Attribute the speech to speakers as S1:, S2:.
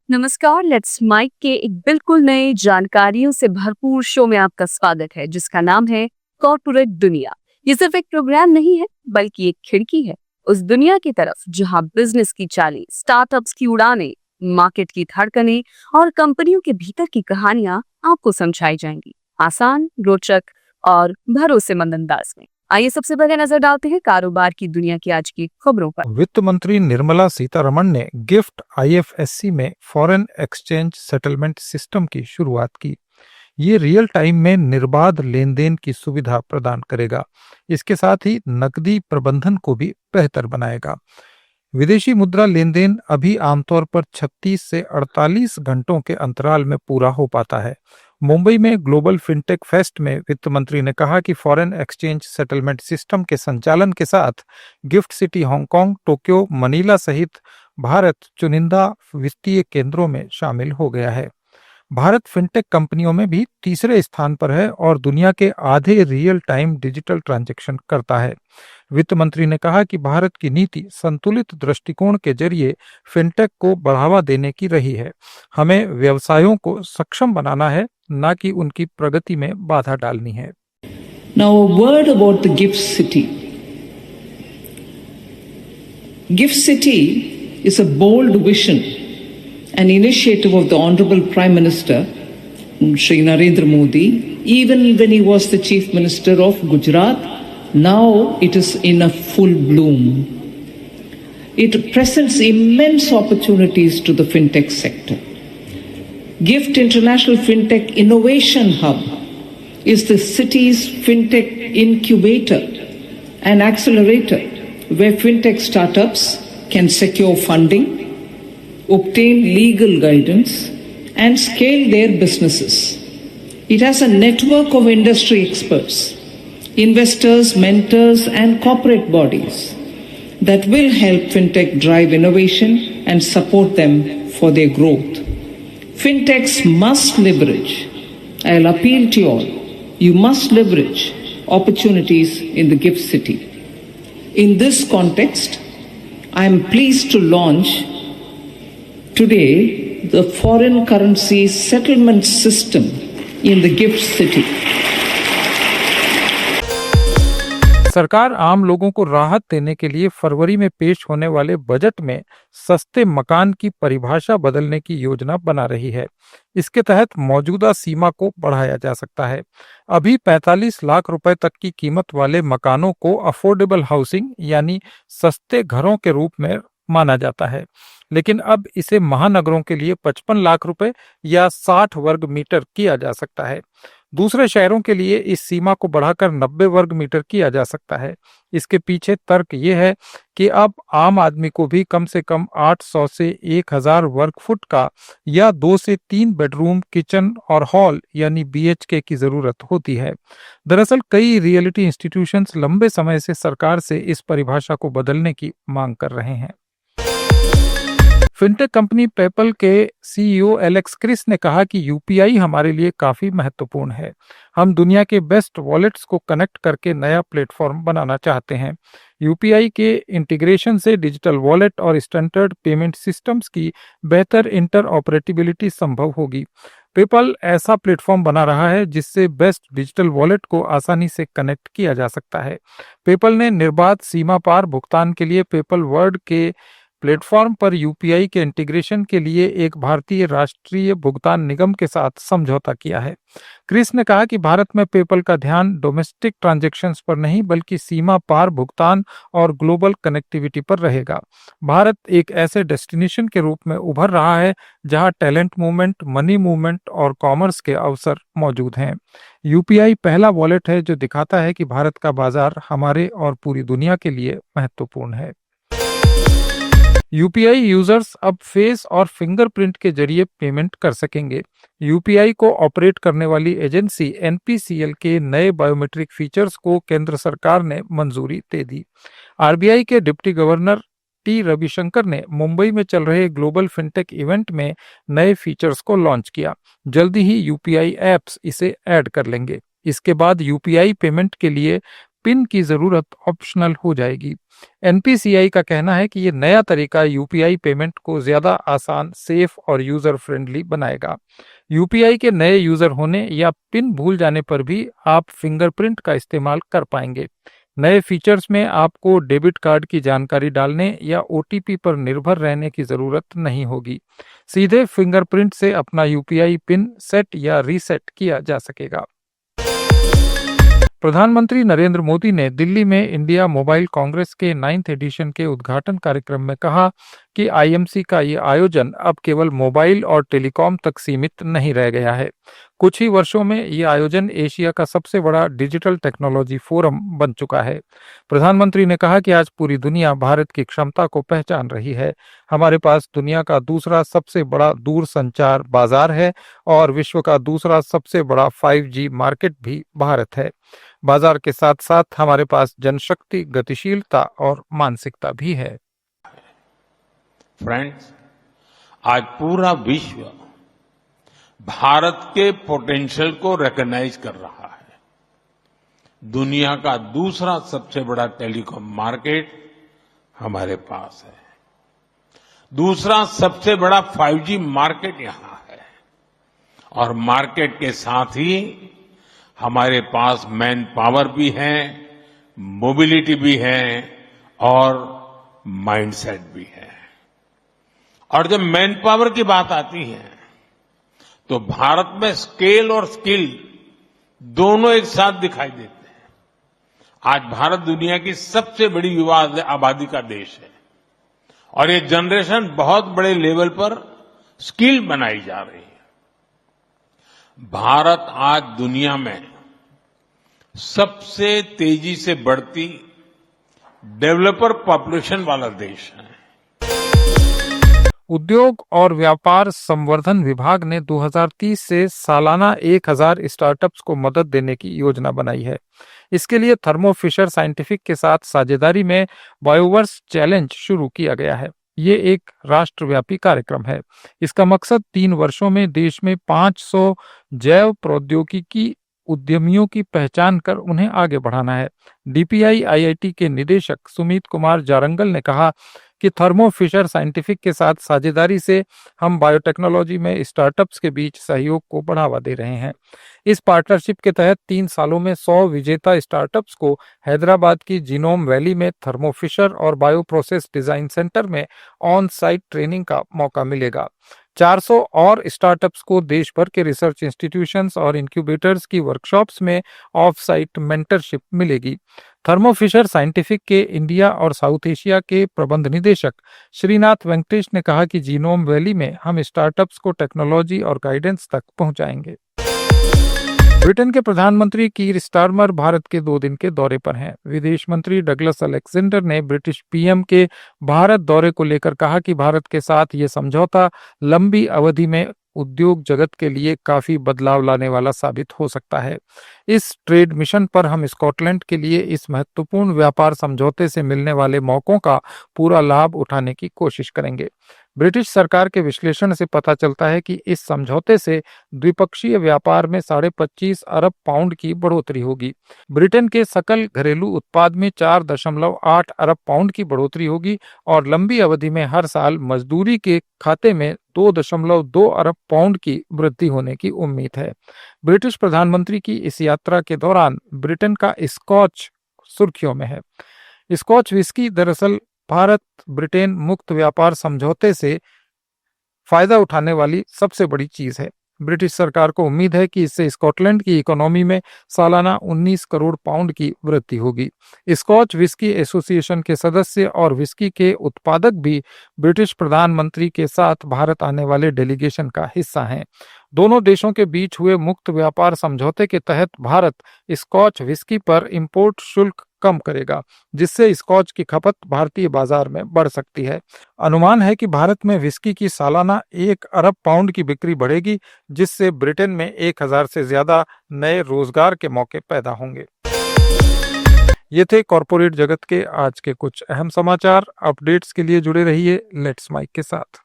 S1: नमस्कार, let's mic के एक बिल्कुल नए जानकारियों से भरपूर शो में आपका स्वागत है जिसका नाम है कॉर्पोरेट दुनिया। ये सिर्फ एक प्रोग्राम नहीं है बल्कि एक खिड़की है उस दुनिया की तरफ जहां बिजनेस की चालें, स्टार्टअप्स की उड़ानें, मार्केट की धड़कनें और कंपनियों के भीतर की कहानियां आपको समझाई जाएंगी आसान, रोचक और भरोसेमंद अंदाज में। आइए सबसे पहले नजर डालते हैं कारोबार की दुनिया की आज की खबरों पर।
S2: वित्त मंत्री निर्मला सीतारमण ने गिफ्ट आईएफएससी में फॉरेन एक्सचेंज सेटलमेंट सिस्टम की शुरुआत की। ये रियल टाइम में निर्बाध लेन देन की सुविधा प्रदान करेगा। इसके साथ ही नकदी प्रबंधन को भी बेहतर बनाएगा। विदेशी मुद्रा लेन देन अभी आमतौर पर 36 से 48 घंटों के अंतराल में पूरा हो पाता है। मुंबई में ग्लोबल फिनटेक फेस्ट में वित्त मंत्री ने कहा कि फॉरेन एक्सचेंज सेटलमेंट सिस्टम के संचालन के साथ gift city Hong Kong, Tokyo, Manila सहित भारत चुनिंदा वित्तीय केंद्रों में शामिल हो गया है। भारत फिनटेक कंपनियों में भी तीसरे स्थान पर है और दुनिया के आधे रियल टाइम डिजिटल ट्रांजैक्शन करता है। वित्त मंत्री ने कहा कि भारत की नीति संतुलित दृष्टिकोण के जरिए फिनटेक को बढ़ावा देने की रही है। हमें व्यवसायों को सक्षम बनाना है, न कि उनकी प्रगति में बाधा डालनी है।
S3: Now a word about the Gift City. Gift City is a bold vision, an initiative of the Honorable Prime Minister, Shri Narendra Modi, even when he was the Chief Minister of Gujarat. Now it is in a full bloom. It presents immense opportunities to the fintech sector. GIFT International Fintech Innovation Hub is the city's fintech incubator and accelerator where fintech startups can secure funding, obtain legal guidance, and scale their businesses. It has a network of industry experts, investors, mentors, and corporate bodies that will help fintech drive innovation and support them for their growth. Fintechs must leverage, I'll appeal to you all, you must leverage opportunities in the Gift City. In this context, I am pleased to launch today the foreign currency settlement system in the Gift City.
S2: सरकार आम लोगों को राहत देने के लिए फरवरी में पेश होने वाले बजट में सस्ते मकान की परिभाषा बदलने की योजना बना रही है। इसके तहत मौजूदा सीमा को बढ़ाया जा सकता है। अभी 45 लाख रुपए तक की कीमत वाले मकानों को अफोर्डेबल हाउसिंग यानी सस्ते घरों के रूप में माना जाता है, लेकिन अब इसे महानगरों के लिए 55 लाख रुपए या 60 वर्ग मीटर किया जा सकता है। दूसरे शहरों के लिए इस सीमा को बढ़ाकर 90 वर्ग मीटर किया जा सकता है। इसके पीछे तर्क ये है कि अब आम आदमी को भी कम से कम 800 से 1000 वर्ग फुट का या 2 से 3 बेडरूम, किचन और हॉल यानी BHK की जरूरत होती है। दरअसल कई रियलिटी इंस्टीट्यूशंस लंबे समय से सरकार से इस परिभाषा को बदलने की मांग कर रहे हैं। फिनटेक कंपनी पेपल के CEO एलेक्स क्रिस ने कहा कि यूपीआई हमारे लिए काफी महत्वपूर्ण है। हम दुनिया के बेस्ट वॉलेट्स को कनेक्ट करके नया प्लेटफॉर्म बनाना चाहते हैं। यूपीआई के इंटीग्रेशन से डिजिटल वॉलेट और स्टैंडर्ड पेमेंट सिस्टम्स की बेहतर इंटरऑपरेटिबिलिटी संभव होगी। पेपल ऐसा प्लेटफॉर्म बना रहा है जिससे बेस्ट डिजिटल वॉलेट को आसानी से कनेक्ट किया जा सकता है। पेपल ने निर्बाध सीमा पार भुगतान के लिए पेपल वर्ल्ड के प्लेटफॉर्म पर यूपीआई के इंटीग्रेशन के लिए एक भारतीय राष्ट्रीय भुगतान निगम के साथ समझौता किया है। क्रिस ने कहा कि भारत में पेपल का ध्यान डोमेस्टिक ट्रांजैक्शंस पर नहीं बल्कि सीमा पार भुगतान और ग्लोबल कनेक्टिविटी पर रहेगा। भारत एक ऐसे डेस्टिनेशन के रूप में उभर रहा है जहां टैलेंट मूवमेंट, मनी मूवमेंट और कॉमर्स के अवसर मौजूद हैं। यूपीआई पहला वॉलेट है जो दिखाता है कि भारत का बाजार हमारे और पूरी दुनिया के लिए महत्वपूर्ण है। यूपीआई यूजर्स अब फेस और फिंगरप्रिंट के जरिए पेमेंट कर सकेंगे। यूपीआई को ऑपरेट करने वाली एजेंसी एनपीसीएल के नए बायोमेट्रिक फीचर्स को केंद्र सरकार ने मंजूरी दे दी। आरबीआई के डिप्टी गवर्नर टी रविशंकर ने मुंबई में चल रहे ग्लोबल फिनटेक इवेंट में नए फीचर्स को लॉन्च किया। जल्दी ही यूपीआई एप्स इसे ऐड कर लेंगे। इसके बाद यूपीआई पेमेंट के लिए पिन की जरूरत ऑप्शनल हो जाएगी। एनपीसीआई का कहना है कि ये नया तरीका यूपीआई पेमेंट को ज्यादा आसान, सेफ और यूजर फ्रेंडली बनाएगा। यूपीआई के नए यूजर होने या पिन भूल जाने पर भी आप फिंगरप्रिंट का इस्तेमाल कर पाएंगे। नए फीचर्स में आपको डेबिट कार्ड की जानकारी डालने या ओटीपी पर निर्भर रहने की जरूरत नहीं होगी। सीधे फिंगरप्रिंट से अपना यूपीआई पिन सेट या रीसेट किया जा सकेगा। प्रधानमंत्री नरेंद्र मोदी ने दिल्ली में इंडिया मोबाइल कांग्रेस के 9th एडिशन के उद्घाटन कार्यक्रम में कहा कि आईएमसी का ये आयोजन अब केवल मोबाइल और टेलीकॉम तक सीमित नहीं रह गया है। कुछ ही वर्षों में ये आयोजन एशिया का सबसे बड़ा डिजिटल टेक्नोलॉजी फोरम बन चुका है। प्रधानमंत्री ने कहा कि आज पूरी दुनिया भारत की क्षमता को पहचान रही है। हमारे पास दुनिया का दूसरा सबसे बड़ा दूरसंचार बाजार है और विश्व का दूसरा सबसे बड़ा 5G मार्केट भी भारत है। बाजार के साथ साथ हमारे पास जनशक्ति, गतिशीलता और मानसिकता भी है।
S4: फ्रेंड्स, आज पूरा विश्व भारत के पोटेंशियल को रिकॉग्नाइज कर रहा है। दुनिया का दूसरा सबसे बड़ा टेलीकॉम मार्केट हमारे पास है। दूसरा सबसे बड़ा 5G मार्केट यहां है और मार्केट के साथ ही हमारे पास मैन पावर भी है, मोबिलिटी भी है और माइंडसेट भी है। और जब मैन पावर की बात आती है तो भारत में स्केल और स्किल दोनों एक साथ दिखाई देते हैं। आज भारत दुनिया की सबसे बड़ी युवा आबादी का देश है और ये जनरेशन बहुत बड़े लेवल पर स्किल बनाई जा रही है। भारत आज दुनिया में सबसे तेजी से बढ़ती डेवलपर पॉपुलेशन वाला देश है।
S2: उद्योग और व्यापार संवर्धन विभाग ने 2030 से सालाना 1000 स्टार्टअप्स को मदद देने की योजना बनाई है। इसके लिए थर्मो फिशर साइंटिफिक के साथ साझेदारी में बायोवर्स चैलेंज शुरू किया गया है। ये एक राष्ट्रव्यापी कार्यक्रम है। इसका मकसद 3 वर्षों में देश में 500 जैव प्रौद्योगिकी उद्यमियों की पहचान कर उन्हें आगे बढ़ाना है। डीपीआई आईआईटी के निदेशक सुमित कुमार जारंगल ने कहा कि थर्मो फिशर साइंटिफिक के साथ साझेदारी से हम बायोटेक्नोलॉजी में स्टार्टअप्स के बीच सहयोग को बढ़ावा दे रहे हैं। इस पार्टनरशिप के तहत 3 सालों में 100 विजेता स्टार्टअप्स को हैदराबाद की जीनोम वैली में थर्मो फिशर और बायो प्रोसेस डिजाइन सेंटर में ऑन साइट ट्रेनिंग का मौका मिलेगा। 400 और स्टार्टअप्स को देश भर के रिसर्च इंस्टीट्यूशंस और इंक्यूबेटर्स की वर्कशॉप्स में ऑफ साइट मेंटरशिप मिलेगी। थर्मो फिशर साइंटिफिक के इंडिया और साउथ एशिया के प्रबंध निदेशक श्रीनाथ वेंकटेश ने कहा कि जीनोम वैली में हम स्टार्टअप्स को टेक्नोलॉजी और गाइडेंस तक पहुंचाएंगे। ब्रिटेन के प्रधानमंत्री कीर स्टारमर भारत के 2 दिन के दौरे पर हैं। विदेश मंत्री डगलस अलेक्जेंडर ने ब्रिटिश पीएम के भारत दौरे को लेकर कहा कि भारत के साथ ये समझौता लंबी अवधि में उद्योग जगत के लिए काफी बदलाव लाने वाला साबित हो सकता है। इस ट्रेड मिशन पर हम स्कॉटलैंड के लिए इस महत्वपूर्ण व्यापार समझौते से मिलने वाले मौकों का पूरा लाभ उठाने की कोशिश करेंगे। ब्रिटिश सरकार के विश्लेषण से पता चलता है कि इस समझौते से द्विपक्षीय व्यापार में 25.5 अरब पाउंड की बढ़ोतरी होगी। ब्रिटेन के सकल घरेलू उत्पाद में 4.8 अरब पाउंड की बढ़ोतरी होगी और लंबी अवधि में हर साल मजदूरी के खाते में 2.2 अरब पाउंड की वृद्धि होने की उम्मीद है। ब्रिटिश प्रधानमंत्री की इस यात्रा के दौरान ब्रिटेन का स्कॉच सुर्खियों में है। स्कॉच विस्की दरअसल भारत ब्रिटेन मुक्त व्यापार समझौते से फायदा उठाने वाली सबसे बड़ी चीज है। ब्रिटिश सरकार को उम्मीद है कि इससे स्कॉटलैंड की इकोनॉमी में सालाना 19 करोड़ पाउंड की वृद्धि होगी। स्कॉच विस्की एसोसिएशन के सदस्य और विस्की के उत्पादक भी ब्रिटिश प्रधानमंत्री के साथ भारत आने वाले डेलीगेशन का हिस्सा हैं। दोनों देशों के बीच हुए मुक्त व्यापार समझौते के तहत भारत स्कॉच विस्की पर इंपोर्ट शुल्क कम करेगा, जिससे स्कॉच की खपत भारतीय बाजार में बढ़ सकती है। अनुमान है कि भारत में विस्की की सालाना 1 अरब पाउंड की बिक्री बढ़ेगी, जिससे ब्रिटेन में 1000 से ज्यादा नए रोजगार के मौके पैदा होंगे। ये थे कॉरपोरेट जगत के आज के कुछ अहम समाचार। अपडेट्स के लिए जुड़े रहिए लेट्स माइक के साथ।